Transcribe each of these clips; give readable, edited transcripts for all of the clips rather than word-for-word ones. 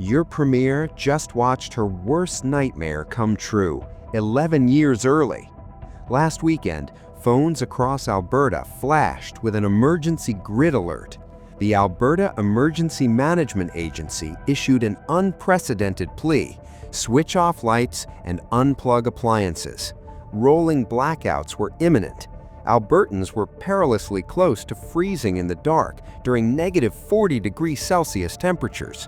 Your premier just watched her worst nightmare come true, 11 years early. Last weekend, phones across Alberta flashed with an emergency grid alert. The Alberta Emergency Management Agency issued an unprecedented plea: switch off lights and unplug appliances. Rolling blackouts were imminent. Albertans were perilously close to freezing in the dark during negative 40 degrees Celsius temperatures.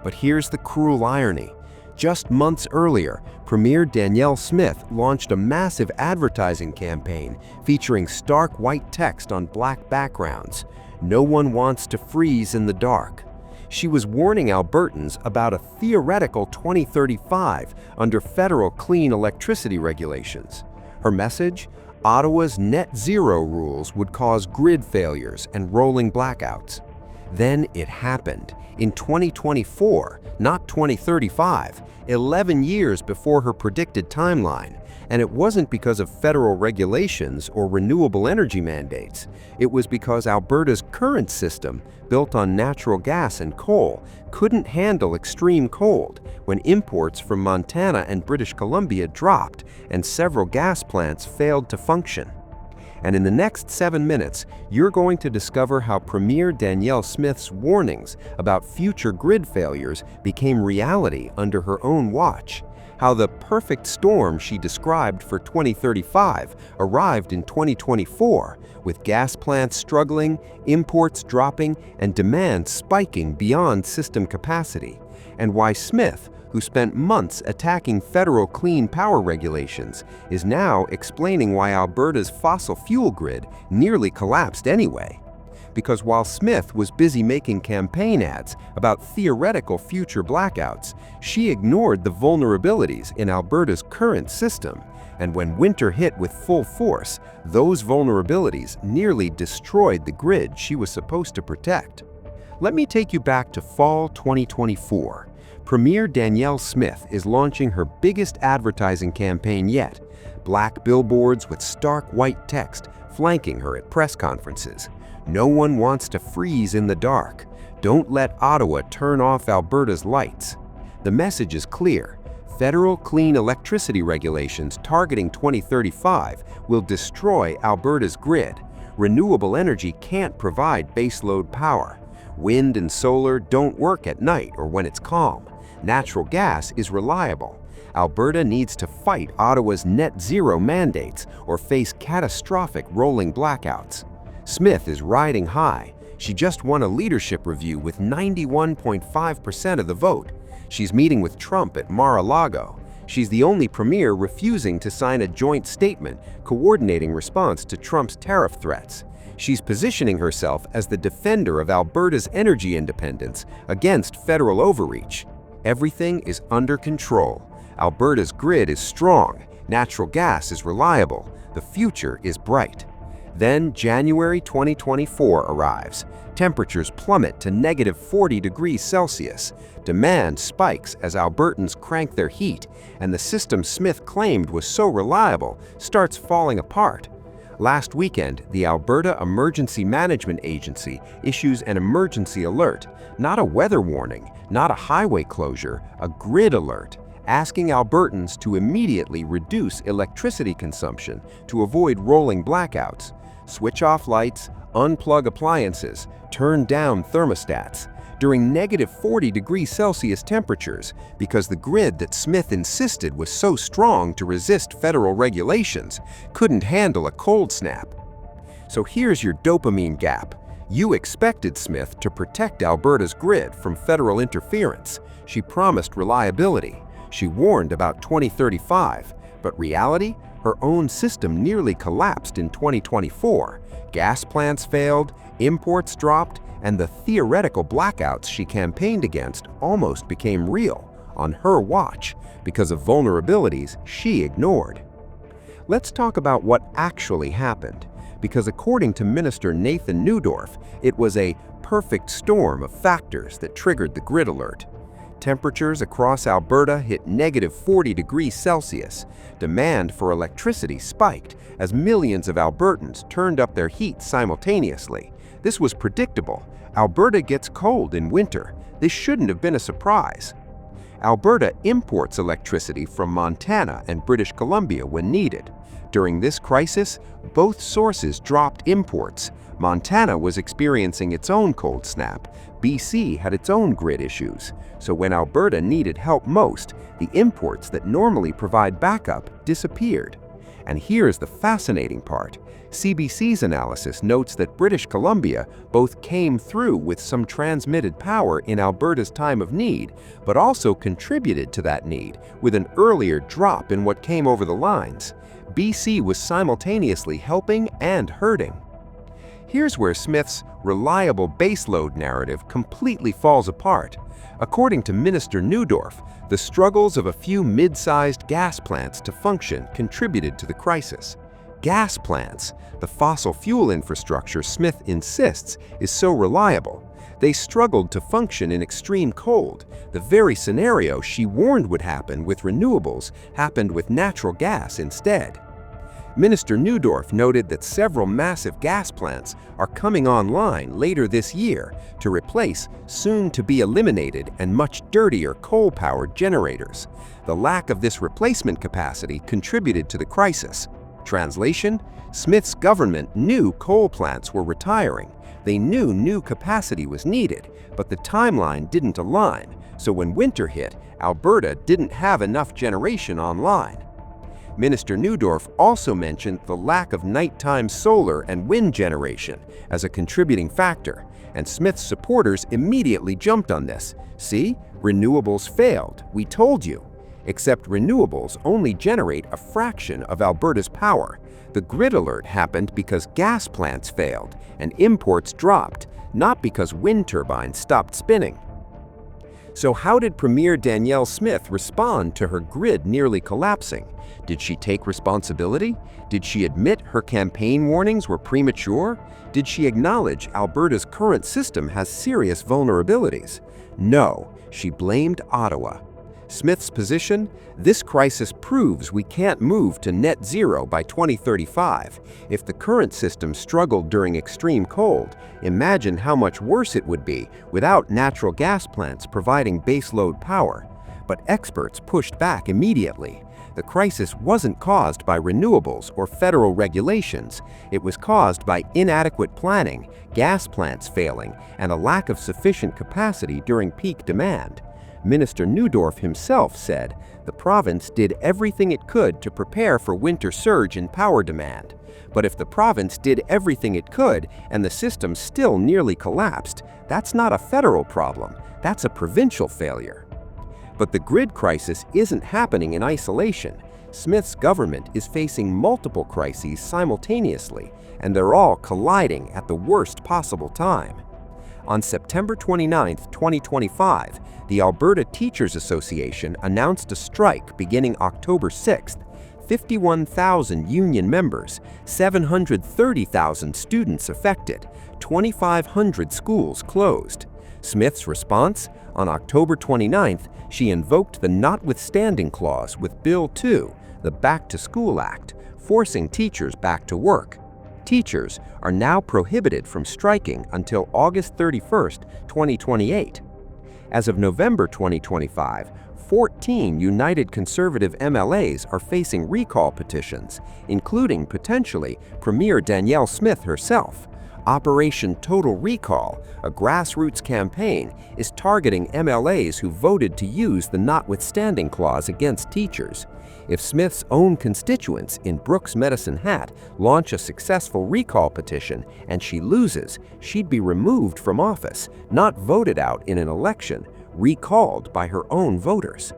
But here's the cruel irony. Just months earlier, Premier Danielle Smith launched a massive advertising campaign featuring stark white text on black backgrounds. No one wants to freeze in the dark. She was warning Albertans about a theoretical 2035 under federal clean electricity regulations. Her message? Ottawa's net zero rules would cause grid failures and rolling blackouts. Then it happened. In 2024, not 2035, 11 years before her predicted timeline. And it wasn't because of federal regulations or renewable energy mandates. It was because Alberta's current system, built on natural gas and coal, couldn't handle extreme cold when imports from Montana and British Columbia dropped and several gas plants failed to function. And in the next 7 minutes, you're going to discover how Premier Danielle Smith's warnings about future grid failures became reality under her own watch, how the perfect storm she described for 2035 arrived in 2024, with gas plants struggling, imports dropping, and demand spiking beyond system capacity, and why Smith, who spent months attacking federal clean power regulations, is now explaining why Alberta's fossil fuel grid nearly collapsed anyway. Because while Smith was busy making campaign ads about theoretical future blackouts, she ignored the vulnerabilities in Alberta's current system. And when winter hit with full force, those vulnerabilities nearly destroyed the grid she was supposed to protect. Let me take you back to fall 2024. Premier Danielle Smith is launching her biggest advertising campaign yet. Black billboards with stark white text flanking her at press conferences. No one wants to freeze in the dark. Don't let Ottawa turn off Alberta's lights. The message is clear. Federal clean electricity regulations targeting 2035 will destroy Alberta's grid. Renewable energy can't provide baseload power. Wind and solar don't work at night or when it's calm. Natural gas is reliable. Alberta needs to fight Ottawa's net zero mandates or face catastrophic rolling blackouts. Smith is riding high. She just won a leadership review with 91.5% of the vote. She's meeting with Trump at Mar-a-Lago. She's the only premier refusing to sign a joint statement coordinating response to Trump's tariff threats. She's positioning herself as the defender of Alberta's energy independence against federal overreach. Everything is under control. Alberta's grid is strong. Natural gas is reliable. The future is bright. Then January 2024 arrives. Temperatures plummet to negative 40 degrees Celsius. Demand spikes as Albertans crank their heat, and the system Smith claimed was so reliable starts falling apart. Last weekend, the Alberta Emergency Management Agency issues an emergency alert, not a weather warning, not a highway closure, a grid alert, asking Albertans to immediately reduce electricity consumption to avoid rolling blackouts. Switch off lights, unplug appliances, turn down thermostats during negative 40 degrees Celsius temperatures because the grid that Smith insisted was so strong to resist federal regulations couldn't handle a cold snap. So here's your dopamine gap. You expected Smith to protect Alberta's grid from federal interference. She promised reliability. She warned about 2035. But reality? Her own system nearly collapsed in 2024. Gas plants failed, imports dropped, and the theoretical blackouts she campaigned against almost became real on her watch because of vulnerabilities she ignored. Let's talk about what actually happened, because according to Minister Nathan Neudorf, it was a perfect storm of factors that triggered the grid alert. Temperatures across Alberta hit negative 40 degrees Celsius. Demand for electricity spiked as millions of Albertans turned up their heat simultaneously. This was predictable. Alberta gets cold in winter. This shouldn't have been a surprise. Alberta imports electricity from Montana and British Columbia when needed. During this crisis, both sources dropped imports. Montana was experiencing its own cold snap. BC had its own grid issues. So when Alberta needed help most, the imports that normally provide backup disappeared. And here's the fascinating part. CBC's analysis notes that British Columbia both came through with some transmitted power in Alberta's time of need, but also contributed to that need with an earlier drop in what came over the lines. BC was simultaneously helping and hurting. Here's where Smith's reliable baseload narrative completely falls apart. According to Minister Neudorf, the struggles of a few mid-sized gas plants to function contributed to the crisis. Gas plants, the fossil fuel infrastructure Smith insists is so reliable, they struggled to function in extreme cold. The very scenario she warned would happen with renewables happened with natural gas instead. Minister Neudorf noted that several massive gas plants are coming online later this year to replace soon-to-be-eliminated and much dirtier coal-powered generators. The lack of this replacement capacity contributed to the crisis. Translation: Smith's government knew coal plants were retiring. They knew new capacity was needed, but the timeline didn't align. So when winter hit, Alberta didn't have enough generation online. Minister Neudorf also mentioned the lack of nighttime solar and wind generation as a contributing factor, and Smith's supporters immediately jumped on this. See, renewables failed, we told you. Except renewables only generate a fraction of Alberta's power. The grid alert happened because gas plants failed and imports dropped, not because wind turbines stopped spinning. So how did Premier Danielle Smith respond to her grid nearly collapsing? Did she take responsibility? Did she admit her campaign warnings were premature? Did she acknowledge Alberta's current system has serious vulnerabilities? No, she blamed Ottawa. Smith's position: this crisis proves we can't move to net zero by 2035. If the current system struggled during extreme cold, imagine how much worse it would be without natural gas plants providing baseload power. But experts pushed back immediately. The crisis wasn't caused by renewables or federal regulations. It was caused by inadequate planning, gas plants failing, and a lack of sufficient capacity during peak demand. Minister Neudorf himself said the province did everything it could to prepare for winter surge in power demand. But if the province did everything it could and the system still nearly collapsed, that's not a federal problem, that's a provincial failure. But the grid crisis isn't happening in isolation. Smith's government is facing multiple crises simultaneously, and they're all colliding at the worst possible time. On September 29, 2025, the Alberta Teachers Association announced a strike beginning October 6th. 51,000 union members, 730,000 students affected, 2,500 schools closed. Smith's response? On October 29th, she invoked the notwithstanding clause with Bill 2, the Back to School Act, forcing teachers back to work. Teachers are now prohibited from striking until August 31, 2028. As of November 2025, 14 United Conservative MLAs are facing recall petitions, including potentially Premier Danielle Smith herself. Operation Total Recall, a grassroots campaign, is targeting MLAs who voted to use the notwithstanding clause against teachers. If Smith's own constituents in Brooks Medicine Hat launch a successful recall petition and she loses, she'd be removed from office, not voted out in an election, recalled by her own voters.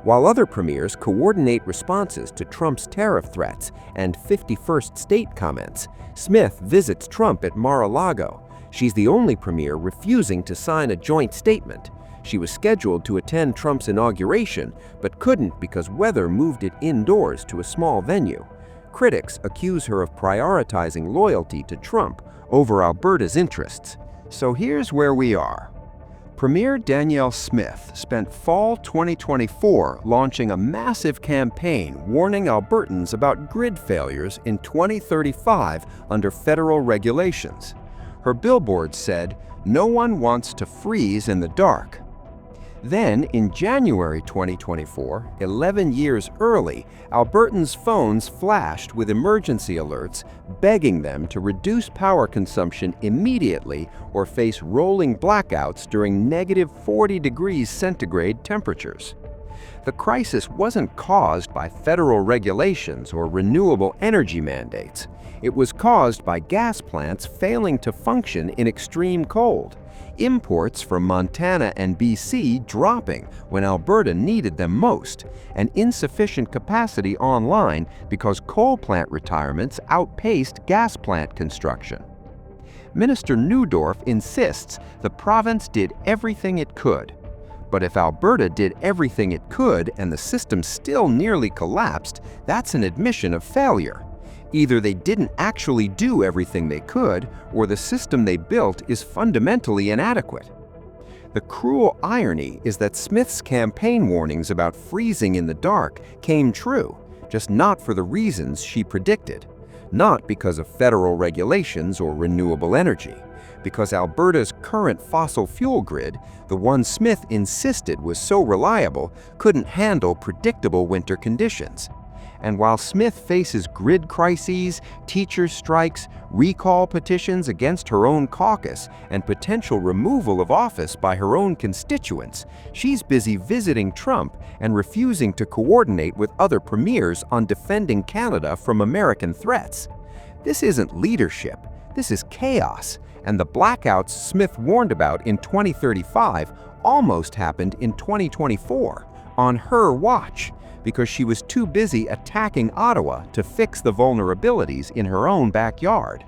While other premiers coordinate responses to Trump's tariff threats and 51st state comments, Smith visits Trump at Mar-a-Lago. She's the only premier refusing to sign a joint statement. She was scheduled to attend Trump's inauguration, but couldn't because weather moved it indoors to a small venue. Critics accuse her of prioritizing loyalty to Trump over Alberta's interests. So here's where we are. Premier Danielle Smith spent fall 2024 launching a massive campaign warning Albertans about grid failures in 2035 under federal regulations. Her billboard said, "No one wants to freeze in the dark." Then, in January 2024, 11 years early, Albertans' phones flashed with emergency alerts begging them to reduce power consumption immediately or face rolling blackouts during negative 40 degrees centigrade temperatures. The crisis wasn't caused by federal regulations or renewable energy mandates. It was caused by gas plants failing to function in extreme cold, imports from Montana and BC dropping when Alberta needed them most, and insufficient capacity online because coal plant retirements outpaced gas plant construction. Minister Neudorf insists the province did everything it could. But if Alberta did everything it could and the system still nearly collapsed, that's an admission of failure. Either they didn't actually do everything they could, or the system they built is fundamentally inadequate. The cruel irony is that Smith's campaign warnings about freezing in the dark came true, just not for the reasons she predicted. Not because of federal regulations or renewable energy, because Alberta's current fossil fuel grid, the one Smith insisted was so reliable, couldn't handle predictable winter conditions. And while Smith faces grid crises, teacher strikes, recall petitions against her own caucus, and potential removal of office by her own constituents, she's busy visiting Trump and refusing to coordinate with other premiers on defending Canada from American threats. This isn't leadership, this is chaos, and the blackouts Smith warned about in 2035 almost happened in 2024, on her watch, because she was too busy attacking Ottawa to fix the vulnerabilities in her own backyard.